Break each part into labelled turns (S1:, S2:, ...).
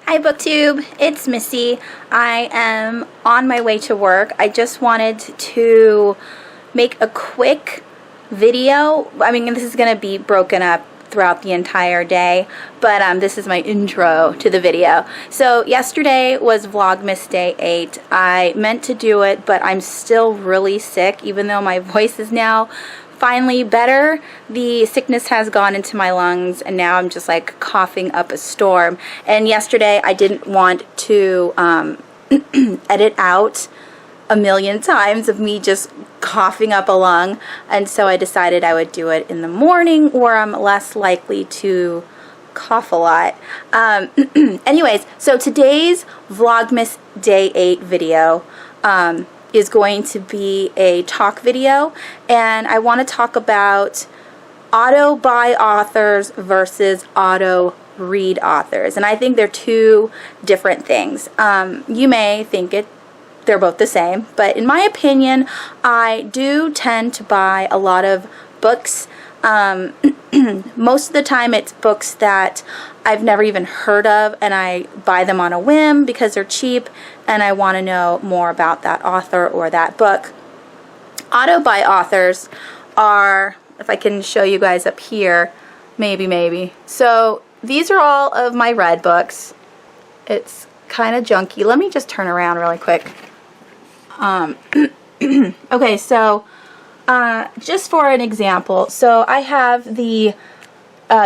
S1: Hi BookTube, it's Missy. I am on my way to work. I just wanted to make a quick video. I mean, this is going to be broken up throughout the entire day, but this is my intro to the video. So yesterday was Vlogmas Day 8. I meant to do it, but I'm still really sick, even though my voice is now finally better. The sickness has gone into my lungs and now I'm just like coughing up a storm. And yesterday I didn't want to edit out a million times of me just coughing up a lung, and so I decided I would do it in the morning where I'm less likely to cough a lot. Anyways, so today's Vlogmas Day 8 video is going to be a talk video, and I want to talk about auto-buy authors versus auto-read authors, and I think they're two different things. You may think they're both the same, but in my opinion, I do tend to buy a lot of books. Most of the time it's books that I've never even heard of, and I buy them on a whim because they're cheap and I want to know more about that author or that book. Auto-buy authors are, if I can show you guys up here, maybe. So these are all of my read books. It's kind of junky. Let me just turn around really quick. Okay, so just for an example, so I have the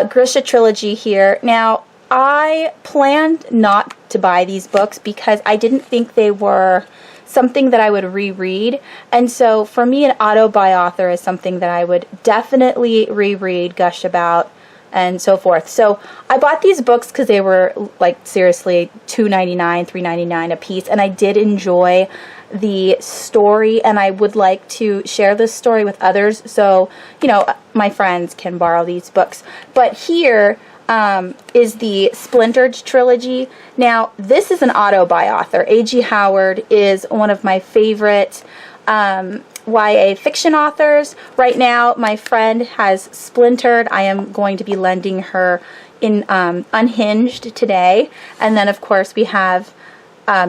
S1: Grisha trilogy here. Now, I planned not to buy these books because I didn't think they were something that I would reread, and so for me an auto-buy author is something that I would definitely reread, gush about, and so forth. So I bought these books because they were like seriously $2.99, $3.99 a piece, and I did enjoy the story, and I would like to share this story with others so, you know, my friends can borrow these books. But here is the Splintered trilogy. Now, this is an auto-buy author. A.G. Howard is one of my favorite YA fiction authors. Right now, my friend has Splintered. I am going to be lending her in Unhinged today. And then, of course, we have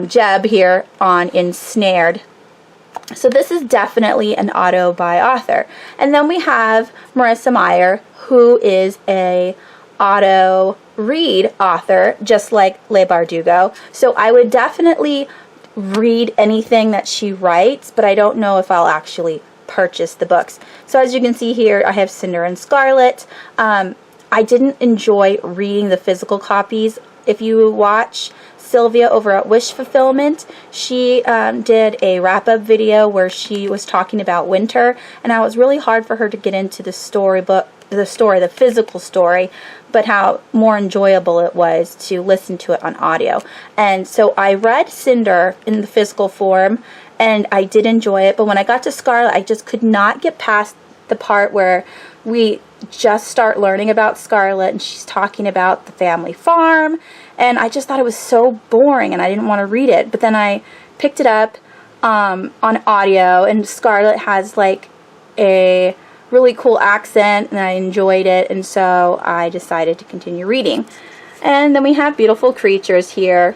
S1: Jeb here on Ensnared. So this is definitely an auto-buy author. And then we have Marissa Meyer, who is a auto-read author, just like Le Bardugo. So I would definitely read anything that she writes, but I don't know if I'll actually purchase the books. So as you can see here, I have Cinder and Scarlet. I didn't enjoy reading the physical copies. If you watch Sylvia over at Wish Fulfillment, she did a wrap-up video where she was talking about Winter, and how it was really hard for her to get into the the physical story, but how more enjoyable it was to listen to it on audio. And so I read Cinder in the physical form, and I did enjoy it, but when I got to Scarlet, I just could not get past the part where we just start learning about Scarlet, and she's talking about the family farm, and I just thought it was so boring and I didn't want to read it. But then I picked it up on audio, and Scarlet has like a really cool accent and I enjoyed it, and so I decided to continue reading. And then we have Beautiful Creatures here.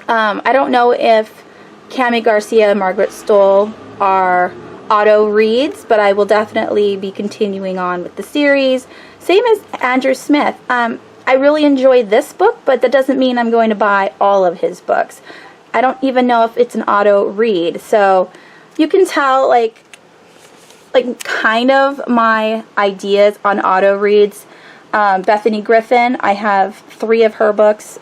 S1: I don't know if Cami Garcia and Margaret Stoll are auto reads, but I will definitely be continuing on with the series. Same as Andrew Smith. I really enjoyed this book, but that doesn't mean I'm going to buy all of his books. I don't even know if it's an auto read, so you can tell like kind of my ideas on auto reads. Bethany Griffin, I have 3 of her books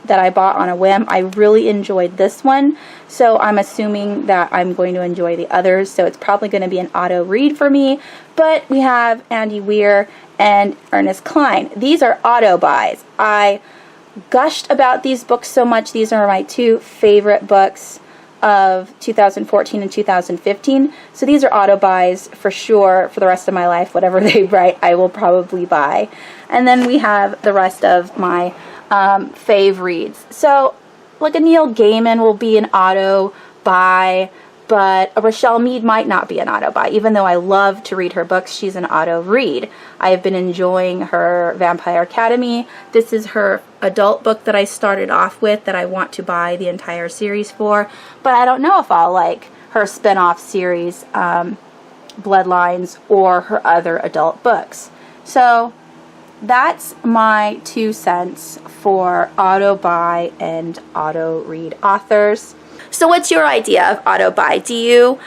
S1: that I bought on a whim. I really enjoyed this one, so I'm assuming that I'm going to enjoy the others, so it's probably going to be an auto read for me. But we have Andy Weir and Ernest Cline. These are auto buys. I gushed about these books so much. These are my 2 favorite books of 2014 and 2015, so these are auto buys for sure for the rest of my life. Whatever they write, I will probably buy. And then we have the rest of my fave reads. So like a Neil Gaiman will be an auto buy, but Rochelle Mead might not be an auto-buy. Even though I love to read her books, she's an auto-read. I have been enjoying her Vampire Academy. This is her adult book that I started off with that I want to buy the entire series for, but I don't know if I'll like her spin-off series, Bloodlines, or her other adult books. So that's my 2 cents for auto-buy and auto-read authors. So what's your idea of auto-buy? Do you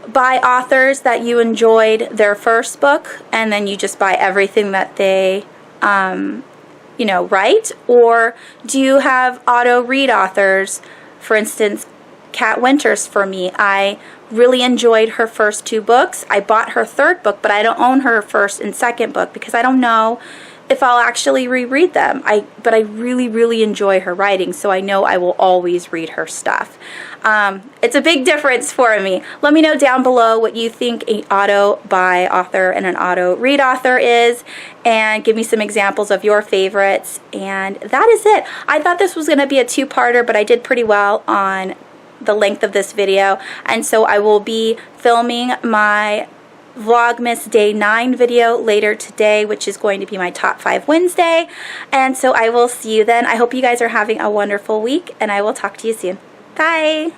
S1: buy authors that you enjoyed their first book and then you just buy everything that they, you know, write? Or do you have auto-read authors? For instance, Kat Winters for me. I really enjoyed her first 2 books. I bought her 3rd book, but I don't own her first and 2nd book because I don't know if I'll actually reread them. But I really, really enjoy her writing, so I know I will always read her stuff. It's a big difference for me. Let me know down below what you think an auto-buy author and an auto-read author is, and give me some examples of your favorites. And that is it. I thought this was going to be a 2-parter, but I did pretty well on the length of this video, and so I will be filming my Vlogmas Day 9 video later today, which is going to be my Top 5 Wednesday, and so I will see you then. I hope you guys are having a wonderful week, and I will talk to you soon. Bye!